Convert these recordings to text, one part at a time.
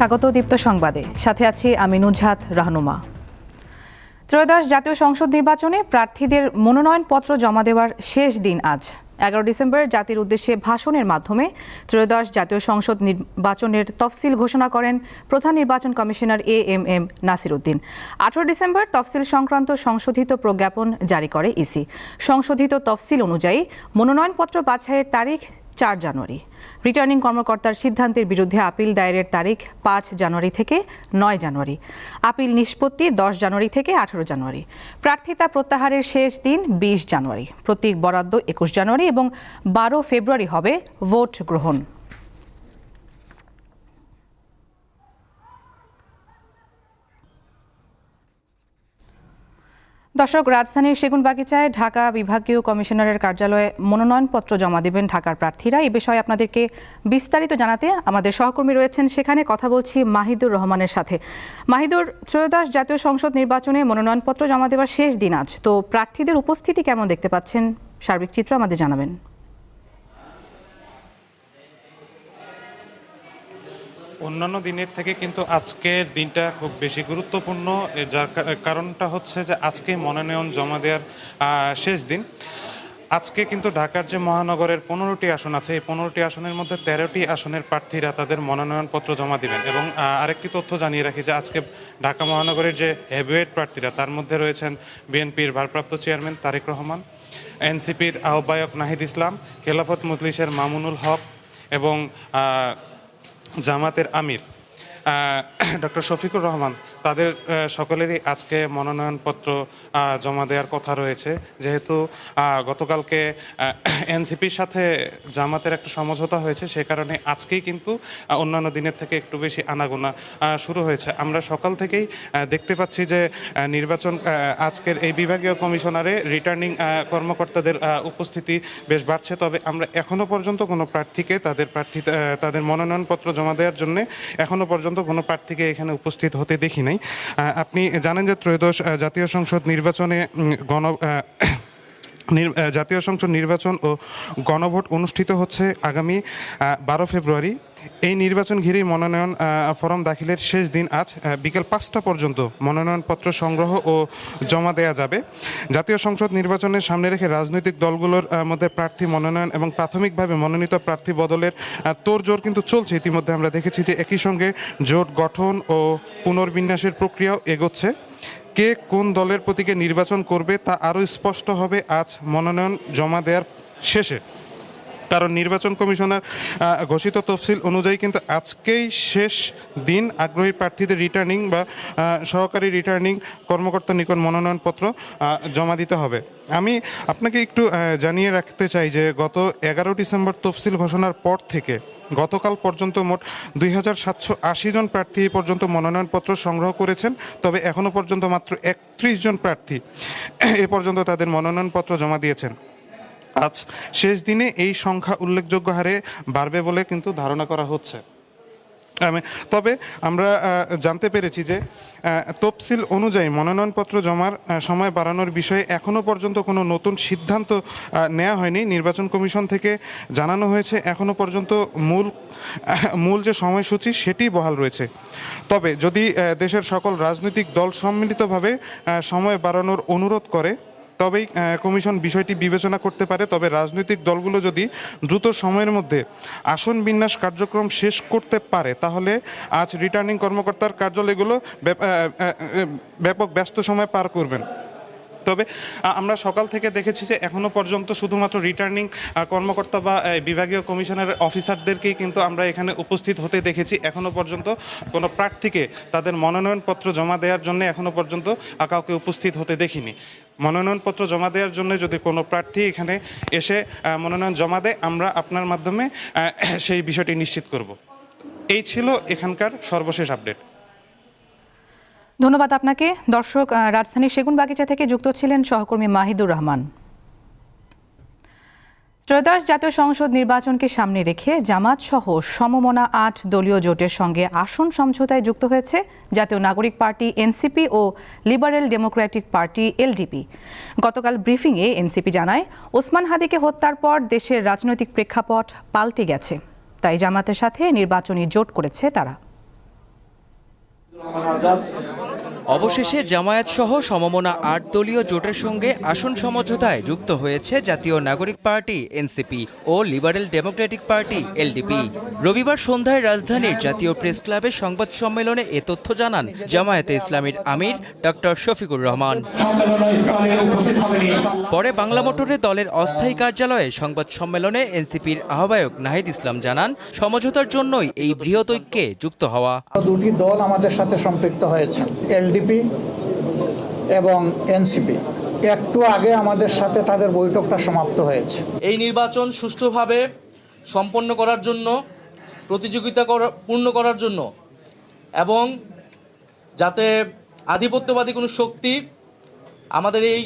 স্বাগত দীপ্ত সংবাদে, সাথে আছি আমি নুজহাত রাহনুমা। ত্রয়োদশ জাতীয় সংসদ নির্বাচনে প্রার্থীদের মনোনয়নপত্র জমা দেওয়ার শেষ দিন আজ। 11 ডিসেম্বর জাতির উদ্দেশ্যে ভাষণের মাধ্যমে ত্রয়োদশ জাতীয় সংসদ নির্বাচনের তফসিল ঘোষণা করেন প্রধান নির্বাচন commissioner AMM Nasir Uddin. 18 December তফসিল সংক্রান্ত সংশোধিত প্রজ্ঞাপন জারি করে ইসি। সংশোধিত তফসিল অনুযায়ী মনোনয়নপত্র বাছাইয়ের তারিখ 4 জানুয়ারি। রিটার্নিং কর্মকর্তার সিদ্ধান্তের বিরুদ্ধে আপিল দায়েরের তারিখ 5 জানুয়ারি থেকে 9 জানুয়ারি। আপিল নিষ্পত্তি 10 জানুয়ারি থেকে 18 জানুয়ারি। প্রার্থিতা প্রত্যাহারের শেষ দিন 20 জানুয়ারি। প্রতীক বরাদ্দ 21 জানুয়ারি এবং 12 ফেব্রুয়ারি হবে ভোট গ্রহণ। দর্শক, রাজধানীর সেগুনবাগিচায় ঢাকা বিভাগীয় কমিশনারের কার্যালয়ে মনোনয়নপত্র জমা দেবেন ঢাকার প্রার্থীরা। এই বিষয়ে আপনাদেরকে বিস্তারিত জানাতে আমাদের সহকর্মী রয়েছেন, সেখানে কথা বলছি মাহিদুর রহমানের সাথে। মাহিদুর, ত্রয়োদশ জাতীয় সংসদ নির্বাচনে মনোনয়নপত্র জমা দেওয়ার শেষ দিন আজ, তো প্রার্থীদের উপস্থিতি কেমন দেখতে পাচ্ছেন, সার্বিক চিত্র আমাদের জানাবেন। অন্যান্য দিনের থেকে কিন্তু আজকের দিনটা খুব বেশি গুরুত্বপূর্ণ, যার কারণটা হচ্ছে যে আজকে মনোনয়ন জমা দেওয়ার শেষ দিন। আজকে কিন্তু ঢাকার যে মহানগরের 15টি আসন আছে, এই 15টি আসনের মধ্যে 13টি আসনের প্রার্থীরা তাদের মনোনয়নপত্র জমা দিবেন। এবং আরেকটি তথ্য জানিয়ে রাখি যে আজকে ঢাকা মহানগরের যে হেভিওয়েট প্রার্থীরা, তার মধ্যে রয়েছেন বিএনপির ভারপ্রাপ্ত চেয়ারম্যান তারেক রহমান, এনসিপির আহ্বায়ক নাহিদ ইসলাম, খেলাফত মজলিসের মামুনুল হক এবং জামাতের আমির ডক্টর শফিকুর রহমান, তাদের সকলেরই আজকে মনোনয়নপত্র জমা দেওয়ার কথা রয়েছে। যেহেতু গতকালকে এনসিপির সাথে জামাতের একটা সমঝোতা হয়েছে, সে কারণে আজকেই কিন্তু অন্যান্য দিনের থেকে একটু বেশি আনাগোনা শুরু হয়েছে। আমরা সকাল থেকেই দেখতে পাচ্ছি যে নির্বাচন আজকের এই বিভাগীয় কমিশনারে রিটার্নিং কর্মকর্তাদের উপস্থিতি বেশ বাড়ছে। তবে আমরা এখনো পর্যন্ত কোনো প্রার্থীকে তাদের মনোনয়নপত্র জমা দেওয়ার জন্য এখনো পর্যন্ত কোনো প্রার্থীকে এখানে উপস্থিত হতে দেখি নাই। আপনি জানেন যে ত্রয়োদশ জাতীয় সংসদ নির্বাচনে জাতীয় সংসদ নির্বাচন ও গণভোট অনুষ্ঠিত হচ্ছে আগামী 12 ফেব্রুয়ারি। এই নির্বাচন ঘিরেই মনোনয়ন ফরম দাখিলের শেষ দিন আজ। বিকেল 5টা পর্যন্ত মনোনয়নপত্র সংগ্রহ ও জমা দেওয়া যাবে। জাতীয় সংসদ নির্বাচনের সামনে রেখে রাজনৈতিক দলগুলোর মধ্যে প্রার্থী মনোনয়ন এবং প্রাথমিকভাবে মনোনীত প্রার্থী বদলের তোড়জোড় কিন্তু চলছে। ইতিমধ্যে আমরা দেখেছি যে একই সঙ্গে জোট গঠন ও পুনর্বিন্যাসের প্রক্রিয়াও এগোচ্ছে। কে কোন দলের প্রতীকে নির্বাচন করবে তা আরও স্পষ্ট হবে আজ মনোনয়ন জমা দেওয়ার শেষে। কারণ নির্বাচন কমিশনার ঘোষিত তফসিল অনুযায়ী কিন্তু আজকেই শেষ দিন আগ্রহী প্রার্থীদের রিটার্নিং বা সহকারী রিটার্নিং কর্মকর্তার নিকট মনোনয়নপত্র জমা দিতে হবে। আমি আপনাকে একটু জানিয়ে রাখতে চাই যে গত 11 ডিসেম্বর তফসিল ঘোষণার পর থেকে গতকাল পর্যন্ত মোট 2780 জন প্রার্থী পর্যন্ত মনোনয়নপত্র সংগ্রহ করেছেন। তবে এখনও পর্যন্ত মাত্র 31 জন প্রার্থী এ পর্যন্ত তাদের মনোনয়নপত্র জমা দিয়েছেন। আজ শেষ দিনে এই সংখ্যা উল্লেখযোগ্য হারে বাড়বে বলে কিন্তু ধারণা করা হচ্ছে। তবে আমরা জানতে পেরেছি যে তফসিল অনুযায়ী মনোনয়নপত্র জমার সময় বাড়ানোর বিষয়ে এখনও পর্যন্ত কোনো নতুন সিদ্ধান্ত নেওয়া হয়নি। নির্বাচন কমিশন থেকে জানানো হয়েছে এখনও পর্যন্ত মূল যে সময়সূচি সেটি বহাল রয়েছে। তবে যদি দেশের সকল রাজনৈতিক দল সম্মিলিতভাবে সময় বাড়ানোর অনুরোধ করে তবেই কমিশন বিষয়টি বিবেচনা করতে পারে। তবে রাজনৈতিক দলগুলো যদি দ্রুত সময়ের মধ্যে আসন বিন্যাস কার্যক্রম শেষ করতে পারে তাহলে আজ রিটার্নিং কর্মকর্তার কার্যালয়গুলো ব্যাপক ব্যস্ত সময় পার করবেন। তবে আমরা সকাল থেকে দেখেছি যে এখনও পর্যন্ত শুধুমাত্র রিটার্নিং কর্মকর্তা বা বিভাগীয় কমিশনের অফিসারদেরকেই কিন্তু আমরা এখানে উপস্থিত হতে দেখেছি। এখনও পর্যন্ত কোনো প্রার্থীকে তাদের মনোনয়নপত্র জমা দেওয়ার জন্য এখনও পর্যন্ত কাউকে উপস্থিত হতে দেখিনি। মনোনয়নপত্র জমা দেওয়ার জন্য যদি কোনো প্রার্থী এখানে এসে মনোনয়ন জমা দেয়, আমরা আপনার মাধ্যমে সেই বিষয়টি নিশ্চিত করব। এই ছিল এখানকার সর্বশেষ আপডেট। ধন্যবাদ আপনাকে। দর্শক, রাজধানীর সেগুনবাগিচা থেকে যুক্ত ছিলেন সহকর্মী মাহিদুর রহমান। ত্রয়োদশ জাতীয় সংসদ নির্বাচনকে সামনে রেখে জামাত সহ সমমনা 8 দলীয় জোটের সঙ্গে আসন সমঝোতায় যুক্ত হয়েছে জাতীয় নাগরিক পার্টি এনসিপি ও লিবারেল ডেমোক্রেটিক পার্টি এলডিপি। গতকাল ব্রিফিংয়ে এনসিপি জানায়, ওসমান হাদিকে হত্যার পর দেশের রাজনৈতিক প্রেক্ষাপট পাল্টে গেছে, তাই জামাতের সাথে নির্বাচনী জোট করেছে তারা। অবশেষে জামায়াত সহ সমমনা ৮ দলীয় জোটের সঙ্গে আসন সমঝোতায় যুক্ত হয়েছে জাতীয় নাগরিক পার্টি এনসিপি ও লিবারেল ডেমোক্রেটিক পার্টি এলডিপি। রবিবার সন্ধ্যায় রাজধানীর জাতীয় প্রেস ক্লাবে সংবাদ সম্মেলনে এ তথ্য জানান জামায়াতে ইসলামীর আমির ডক্টর শফিকুর রহমান। পরে বাংলা মোটরে দলের অস্থায়ী কার্যালয়ে সংবাদ সম্মেলনে এনসিপির আহ্বায়ক নাহিদ ইসলাম জানান, সমঝোতার জন্যই এই বৃহৎ ঐক্যে যুক্ত হওয়া। দুটি দল আমাদের সাথে সম্পৃক্ত হয়েছে, এলডিপি এবং এনসিপি। একটু আগে আমাদের সাথে তাদের বৈঠকটা সমাপ্ত হয়েছে। এই নির্বাচন সুষ্ঠুভাবে সম্পন্ন করার জন্য, প্রতিযোগিতা পূর্ণ করার জন্য এবং যাতে আধিপত্যবাদী কোনো শক্তি আমাদের এই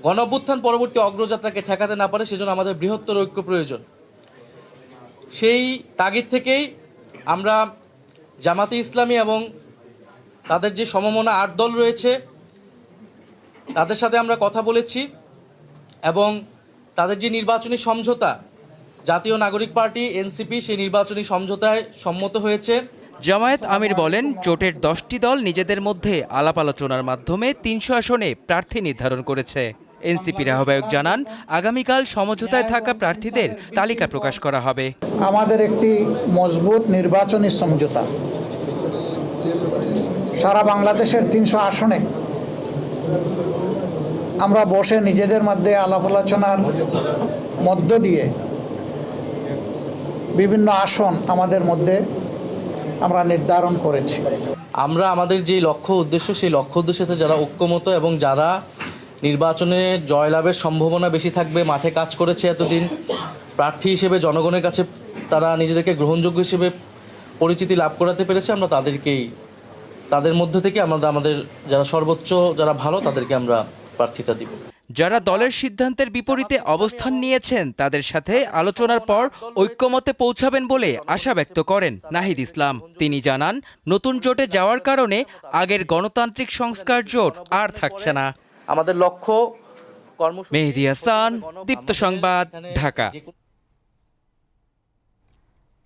গণঅভ্যুত্থান পরবর্তী অগ্রযাত্রাকে ঠেকাতে না পারে, সেজন্য আমাদের বৃহত্তর ঐক্য প্রয়োজন। সেই তাগিদ থেকেই আমরা জামাতে ইসলামী এবং তাদের যে সমমনা ৮ দল রয়েছে তাদের সাথে আমরা কথা বলেছি এবং তাদের যে নির্বাচনী সমঝোতা, জাতীয় নাগরিক পার্টি এনসিপি সেই নির্বাচনী সমঝোতায় সম্মত হয়েছে। জামায়াত আমির বলেন, জোটের 10টি দল নিজেদের মধ্যে আলাপ আলোচনার মাধ্যমে 300 আসনে প্রার্থী নির্ধারণ করেছে। এনসিপির আহ্বায়ক জানান, আগামীকাল সমঝোতায় থাকা প্রার্থীদের তালিকা প্রকাশ করা হবে। আমাদের একটি মজবুত নির্বাচনী সমঝোতা, সারা বাংলাদেশের 300 আসনে আমরা বসে নিজেদের মধ্যে আলাপ আলোচনার মধ্য দিয়ে বিভিন্ন আসন আমাদের মধ্যে আমরা নির্ধারণ করেছি। আমরা আমাদের যে লক্ষ্য উদ্দেশ্য, সেই লক্ষ্য উদ্দেশ্যে যারা ঐক্যমত এবং যারা নির্বাচনে জয়লাভের সম্ভাবনা বেশি থাকবে, মাঠে কাজ করেছে এতদিন, প্রার্থী হিসেবে জনগণের কাছে তারা নিজেদেরকে গ্রহণযোগ্য হিসেবে পরিচিতি লাভ করাতে পেরেছে, আমরা তাদের মধ্যে থেকে আমাদের যারা সর্বোচ্চ, যারা ভালো, তাদেরকে আমরা প্রার্থিতা দিব। যারা দলের সিদ্ধান্তের বিপরীতে অবস্থান নিয়েছেন তাদের সাথে আলোচনার পর ঐক্যমতে পৌঁছাবেন বলে আশা ব্যক্ত করেন নাহিদ ইসলাম। তিনি জানান, নতুন জোটে যাওয়ার কারণে আগের গণতান্ত্রিক সংস্কার জোট আর থাকছে না। আমাদের লক্ষ্য মেহেদী হাসান, দীপ্ত সংবাদ, ঢাকা।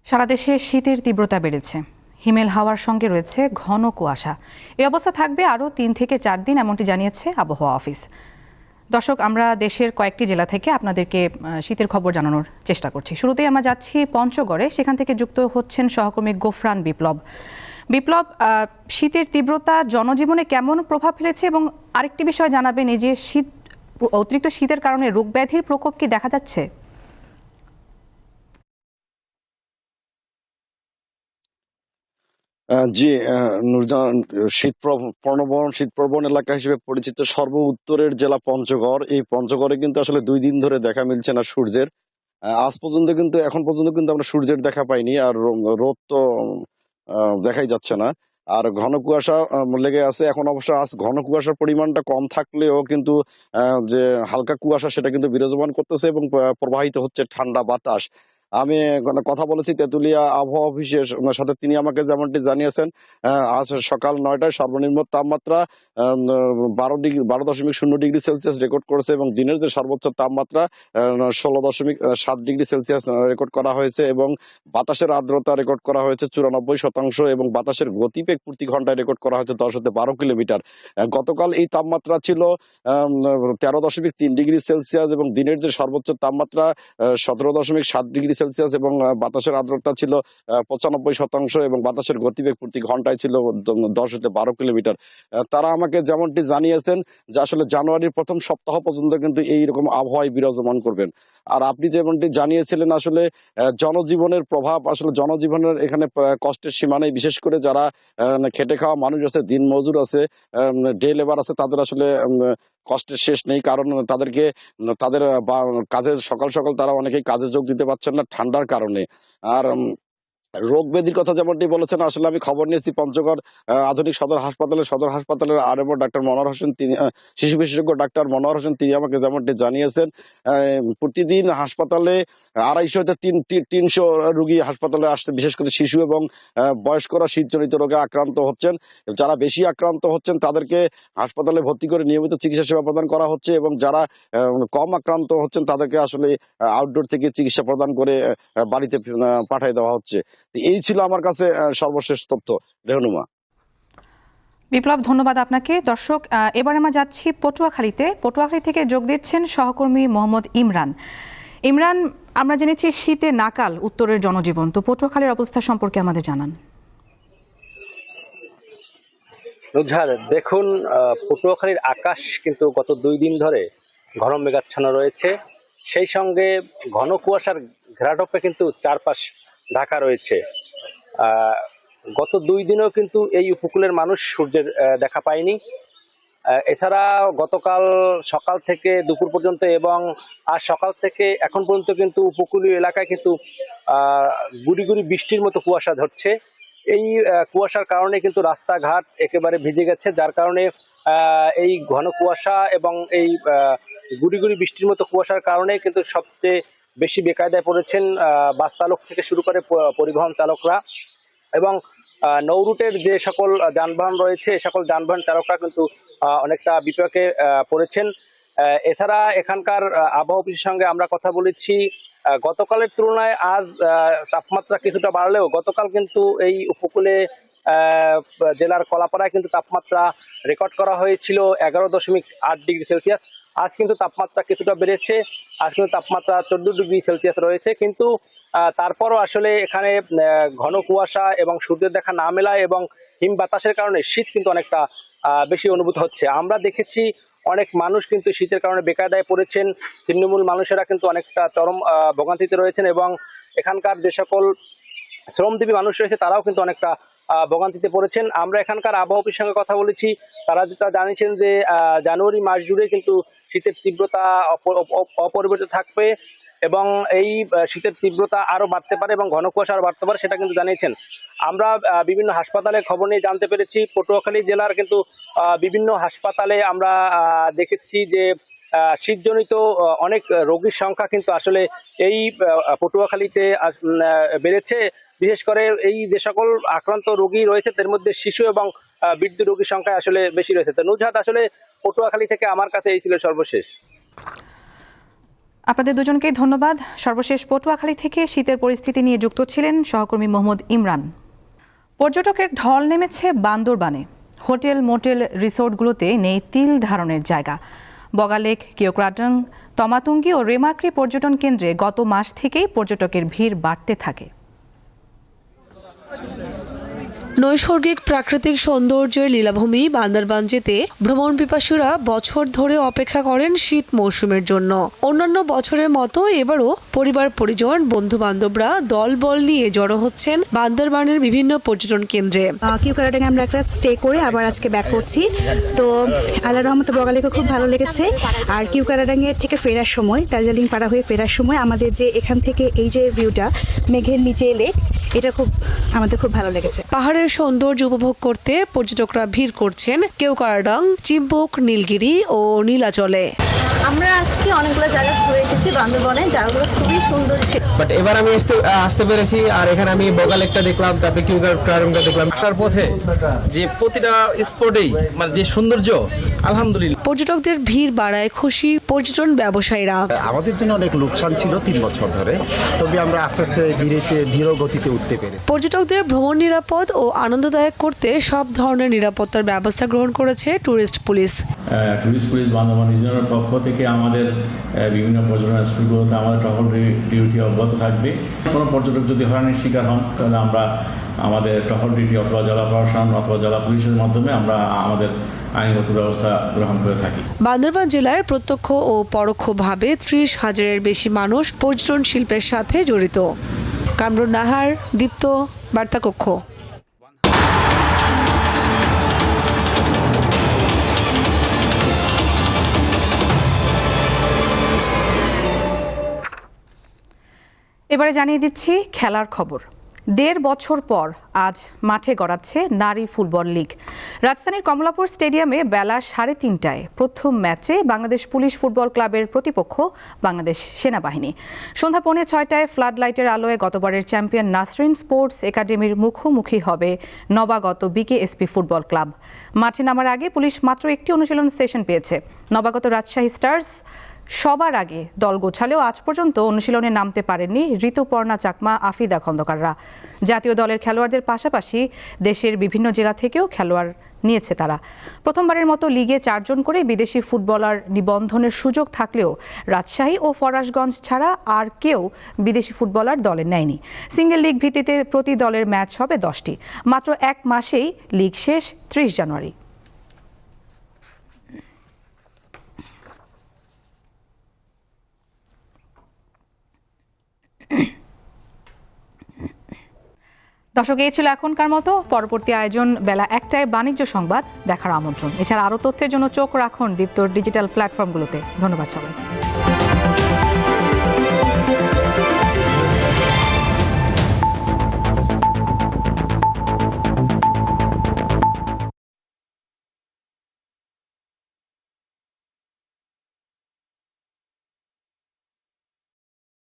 সারা দেশে শীতের তীব্রতা বেড়েছে, হিমেল হাওয়ার সঙ্গে রয়েছে ঘন কুয়াশা। এই অবস্থা থাকবে আরও 3 থেকে 4 দিন, এমনটি জানিয়েছে আবহাওয়া অফিস। দর্শক, আমরা দেশের কয়েকটি জেলা থেকে আপনাদেরকে শীতের খবর জানানোর চেষ্টা করছি। শুরুতেই আমরা যাচ্ছি পঞ্চগড়ে, সেখান থেকে যুক্ত হচ্ছেন সহকর্মী গোফরান বিপ্লব। শীতের তীব্রতা জনজীবনে কেমন প্রভাব ফেলেছে এবং আরেকটি বিষয় জানাবেন, এই যে অতিরিক্ত শীতের কারণে রোগ ব্যাধির প্রকোপ কি দেখা যাচ্ছে? জি, নুরজাহান, শীতপ্রবণ এলাকা হিসেবে পরিচিত সর্ব উত্তরের জেলা পঞ্চগড়। এই পঞ্চগড়ে কিন্তু আসলে 2 দিন ধরে দেখা মিলছে না সূর্যের। এখন পর্যন্ত কিন্তু আমরা সূর্যের দেখা পাইনি, আর রোদ তো দেখাই যাচ্ছে না। আর ঘন কুয়াশা লেগে আছে। এখন অবশ্য ঘন কুয়াশার পরিমাণটা কম থাকলেও কিন্তু যে হালকা কুয়াশা সেটা কিন্তু বিরাজমান করতেছে এবং প্রবাহিত হচ্ছে ঠান্ডা বাতাস। আমি কথা বলেছি তেঁতুলিয়া আবহাওয়া অফিসের সাথে, তিনি আমাকে যেমনটি জানিয়েছেন, আজ সকাল 9টায় সর্বনিম্ন তাপমাত্রা 12.0 ডিগ্রি সেলসিয়াস রেকর্ড করেছে এবং দিনের যে সর্বোচ্চ তাপমাত্রা 16.7 ডিগ্রি সেলসিয়াস রেকর্ড করা হয়েছে এবং বাতাসের আর্দ্রতা রেকর্ড করা হয়েছে 94% এবং বাতাসের গতিবেগ প্রতি ঘন্টায় রেকর্ড করা হয়েছে 10 হতে 12 কিলোমিটার। গতকাল এই তাপমাত্রা ছিল 13.3 ডিগ্রি সেলসিয়াস এবং দিনের যে সর্বোচ্চ তাপমাত্রা 17.7 ডিগ্রি সেলসিয়াস এবং বাতাসের আর্দ্রতা ছিল 95% এবং বাতাসের গতিবেগ প্রতি ঘন্টায় ছিল 10 হতে 12 কিলোমিটার। তারা আমাকে যেমনটি জানিয়েছেন যে আসলে জানুয়ারির প্রথম সপ্তাহ পর্যন্ত কিন্তু এইরকম আবহাওয়ায় বিরাজমান করবেন। আর আপনি যেমনটি জানিয়েছিলেন, আসলে জনজীবনের প্রভাব, আসলে জনজীবনের এখানে কষ্টের সীমা নেই। বিশেষ করে যারা খেটে খাওয়া মানুষ আছে, দিন মজুর আছে, ডে লেবার আছে, তাদের আসলে কষ্টের শেষ নেই। কারণ তাদের কাজের সকাল সকাল তারা অনেকেই কাজে যোগ দিতে পারছেন না ঠান্ডার কারণে। আর রোগ ব্যাধির কথা যেমনটি বলেছেন, আসলে আমি খবর নিয়েছি পঞ্চগড় আধুনিক সদর হাসপাতালের আরএমও ডাক্তার মনোয়ার হোসেন, তিনি শিশু বিশেষজ্ঞ ডাক্তার মনোয়ার হোসেন, তিনি আমাকে যেমনটি জানিয়েছেন, প্রতিদিন হাসপাতালে 250 হতে 300 রোগী হাসপাতালে আসছে। বিশেষ করে শিশু এবং বয়স্করা শীতজনিত রোগে আক্রান্ত হচ্ছেন। যারা বেশি আক্রান্ত হচ্ছেন তাদেরকে হাসপাতালে ভর্তি করে নিয়মিত চিকিৎসা সেবা প্রদান করা হচ্ছে এবং যারা কম আক্রান্ত হচ্ছেন তাদেরকে আসলে আউটডোর থেকে চিকিৎসা প্রদান করে বাড়িতে পাঠিয়ে দেওয়া হচ্ছে। এই ছিল আমার কাছে সর্বশেষ তথ্য। রেহনুমা। বিপ্লব, ধন্যবাদ আপনাকে। দর্শক, এবার আমরা যাচ্ছি পটুয়াখালীতে। পটুয়াখালী থেকে যোগ দিচ্ছেন সহকর্মী মোহাম্মদ ইমরান। ইমরান, আমরা জেনেছি শীতে নাকাল উত্তরের জনজীবন, তো পটুয়াখালীর অবস্থা সম্পর্কে আমাদের জানান। নুজহার, দেখুন, পটুয়াখালীর আকাশ কিন্তু গত 2 দিন ধরে ঘন মেঘাচ্ছন্ন রয়েছে। সেই সঙ্গে ঘন কুয়াশার ঘেরাটোপে কিন্তু চারপাশ ঢাকা রয়েছে। গত 2 দিনেও কিন্তু এই উপকূলের মানুষ সূর্যের দেখা পায়নি। এছাড়া গতকাল সকাল থেকে দুপুর পর্যন্ত এবং আজ সকাল থেকে এখন পর্যন্ত কিন্তু উপকূলীয় এলাকায় কিন্তু গুড়ি গুড়ি বৃষ্টির মতো কুয়াশা ধরছে। এই কুয়াশার কারণে কিন্তু রাস্তাঘাট একেবারে ভিজে গেছে, যার কারণে এই ঘন কুয়াশা এবং এই গুড়ি গুড়ি বৃষ্টির মতো কুয়াশার কারণে কিন্তু সবচেয়ে বেশি বেকায়দায় পড়েছেন বাস চালক থেকে শুরু করে পরিবহন চালকরা এবং নৌ রুটের যে সকল যানবাহন রয়েছে এ সকল যানবাহন চালকরা কিন্তু অনেকটা বিপাকে পড়েছেন। এছাড়া এখানকার আবহাওয়া অফিসের সঙ্গে আমরা কথা বলেছি। গতকালের তুলনায় আজ তাপমাত্রা কিছুটা বাড়লেও গতকাল কিন্তু এই উপকূলে জেলার কলাপাড়ায় কিন্তু তাপমাত্রা রেকর্ড করা হয়েছিল 11.8 ডিগ্রি সেলসিয়াস। আজ কিন্তু তাপমাত্রা কিছুটা বেড়েছে, আজ কিন্তু তাপমাত্রা 14 ডিগ্রি সেলসিয়াস রয়েছে। কিন্তু তারপরও আসলে এখানে ঘন কুয়াশা এবং সূর্যের দেখা না মেলায় এবং হিম বাতাসের কারণে শীত কিন্তু অনেকটা বেশি অনুভূত হচ্ছে। আমরা দেখেছি অনেক মানুষ কিন্তু শীতের কারণে বেকায়দায় পড়েছেন। তৃণমূল মানুষেরা কিন্তু অনেকটা চরম ভোগান্তিতে রয়েছেন এবং এখানকার যে সকল শ্রমজীবী মানুষ রয়েছে তারাও কিন্তু অনেকটা ভোগান্তিতে পড়েছেন। আমরা এখানকার আবহাওয়া অফিসের সঙ্গে কথা বলেছি, তারা যেটা জানিয়েছেন যে জানুয়ারি মাস জুড়ে কিন্তু শীতের তীব্রতা অপরিবর্তিত থাকবে এবং এই শীতের তীব্রতা আরো বাড়তে পারে এবং ঘন কুয়াশা আরো বাড়তে পারে, সেটা কিন্তু জানিয়েছেন। আমরা বিভিন্ন হাসপাতালে খবর নিয়ে জানতে পেরেছি পটুয়াখালী জেলার কিন্তু বিভিন্ন হাসপাতালে আমরা দেখেছি যে শীতজনিত অনেক রোগীর সংখ্যা কিন্তু আসলে এই পটুয়াখালীতে বেড়েছে। বিশেষ করে এই যে সকল আক্রান্ত রোগী রয়েছে তার মধ্যে শিশু এবং বৃদ্ধ রোগীর সংখ্যা আসলে বেশি রয়েছে। তো নুজহাত, আসলে পটুয়াখালী থেকে আমার কাছে এই ছিল সর্বশেষ। আপনাদের দুজনকেই ধন্যবাদ। সর্বশেষ পটুয়াখালী থেকে শীতের পরিস্থিতি নিয়ে যুক্ত ছিলেন সহকর্মী মোহাম্মদ ইমরান। পর্যটকের ঢল নেমেছে বান্দরবানে। হোটেল, মোটেল, রিসোর্টগুলোতে নেই তিল ধারণের জায়গা। বগালেক, কিওক্রাডং, তমাতুঙ্গি ও রেমাক্রি পর্যটন কেন্দ্রে গত মাস থেকেই পর্যটকের ভিড় বাড়তে থাকে। নৈসর্গিক প্রাকৃতিক সৌন্দর্যের লীলাভূমি বান্দরবান যেতে ভ্রমণ পিপাসুরা বছর ধরে অপেক্ষা করেন শীত মৌসুমের জন্য। অন্যান্য বছরের মতো এবারও পরিবার পরিজন, বন্ধু বান্ধবরা দলবল নিয়ে জড়ো হচ্ছেন বান্দরবানের বিভিন্ন পর্যটন কেন্দ্রে। কিওক্রাডাঙে আমরা একটা স্টে করে আবার আজকে ব্যাক করছি। তো আল্লাহর রহমতে বগালেকে খুব ভালো লেগেছে। আর কিওক্রাডাঙে থেকে ফেরার সময়, দার্জিলিং পাড়া হয়ে ফেরার সময় আমাদের যে এখান থেকে এই যে ভিউটা মেঘের নিচে লেক, এটা আমাদের খুব ভালো লেগেছে। পাহাড়ের সৌন্দর্য উপভোগ করতে পর্যটকরা ভিড় করছেন কিওক্রাডং, চিম্বুক, নীলগিরি ও নীলাচলে। আমরা আজকে অনেকগুলো জায়গা ঘুরে এসেছি বান্দরবনে, জায়গাগুলো খুবই সুন্দর ছিল। বাট এবার আমি আসতে পেরেছি, আর এখানে আমি বগালেকটা দেখলাম, তারপরে কিওক্রাডংটা দেখলাম। আসার পথে যে প্রতিটা স্পটেই মানে যে সৌন্দর্য, আলহামদুলিল্লাহ। পর্যটকদের ভিড় বাড়ায় খুশি পর্যটন ব্যবসায়ীরা। আমাদের জন্য অনেক লোকসান ছিল 3 বছর ধরে, তবে আমরা আস্তে আস্তে ধীর গতিতে উঠতে পেরে। পর্যটকদের ভ্রমণ নিরাপদ ও আনন্দদায়ক করতে সব ধরনের নিরাপত্তার ব্যবস্থা গ্রহণ করেছে tourist police. Tourist police Bandarban রিজনের পক্ষ থেকে আমাদের বিভিন্ন পর্যটন স্পটগুলোতে আমাদের টহল ডিউটি অব্যাহত থাকবে। কোনো পর্যটক যদি হয়রানির শিকার হন তাহলে আমরা আমাদের টহল ডিউটি অথবা জেলা প্রশাসন অথবা জেলা পুলিশের মাধ্যমে আমরা আমাদের আইনগত ব্যবস্থা গ্রহণ করে থাকি। বান্দরবান জেলায় প্রত্যক্ষ ও পরোক্ষভাবে 30,000-এর বেশি মানুষ পর্যটন শিল্পের সাথে জড়িত। কামরুন নাহার, দীপ্ত, বার্তাকক্ষ। এবারে জানিয়ে দিচ্ছি খেলার খবর। 1.5 বছর পর আজ মাঠে গড়াচ্ছে নারী ফুটবল লীগ। রাজধানীর কমলাপুর স্টেডিয়ামে বেলা 3:30টায় প্রথম ম্যাচে বাংলাদেশ পুলিশ ফুটবল ক্লাবের প্রতিপক্ষ বাংলাদেশ সেনাবাহিনী। সন্ধ্যা 6:45টায় ফ্লাড লাইটের আলোয় গতবারের চ্যাম্পিয়ন নাসরিন স্পোর্টস একাডেমির মুখোমুখি হবে নবাগত বিকেএসপি ফুটবল ক্লাব। মাঠে নামার আগে পুলিশ মাত্র একটি অনুশীলন সেশন পেয়েছে। নবাগত রাজশাহী স্টার্স সবার আগে দল গোছালেও আজ পর্যন্ত অনুশীলনে নামতে পারেননি ঋতুপর্ণা চাকমা, আফিদা খন্দকাররা। জাতীয় দলের খেলোয়াড়দের পাশাপাশি দেশের বিভিন্ন জেলা থেকেও খেলোয়াড় নিয়েছে তারা। প্রথমবারের মতো লিগে 4 জন করে বিদেশি ফুটবলার নিবন্ধনের সুযোগ থাকলেও রাজশাহী ও ফরাশগঞ্জ ছাড়া আর কেউ বিদেশি ফুটবলার দলে নেয়নি। সিঙ্গেল লিগ ভিত্তিতে প্রতি দলের ম্যাচ হবে 10টি। মাত্র 1 মাসেই লিগ শেষ 30 জানুয়ারি। দর্শক, এই ছিল এখনকার মতো। পরবর্তী আয়োজন বেলা 1টায় বাণিজ্য সংবাদ দেখার আমন্ত্রণ। এছাড়া আরও তথ্যের জন্য চোখ রাখুন দীপ্তর ডিজিটাল প্ল্যাটফর্মগুলোতে। ধন্যবাদ সবাই।